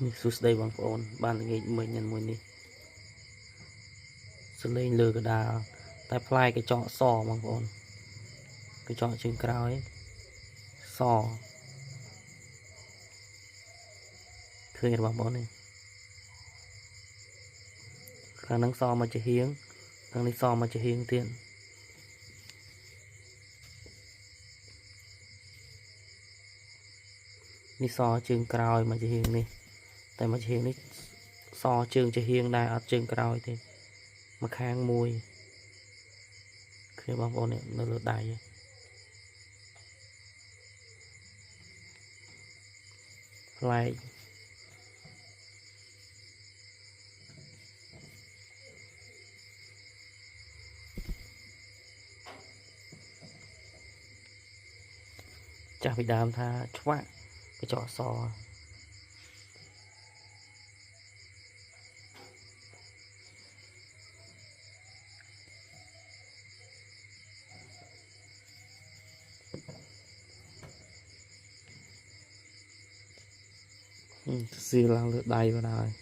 นี่สุดได้บางคนบ้านเงี้ยเหมือนยันมวยนี่สเลงเลือกระดาแต่พลายcái chọ sòบางคนcái chọ chừng cào ấy sòเคยเห็นบางคนนี่ทางนั้นซอมันจะเฮียงทางนี้ซอมันจะเฮียงเตียนนี่ซอchừng càoมันจะเฮียงนี่แต่มันจะเฮียงนี่ซอchừngจะเฮียงได้อัดchừng cào thìมาค้างมวยเคยบางคนเนี่ยnó lượt đài lại chả bị đàm tha chua cái trò sò xì là lượt đài vào rồi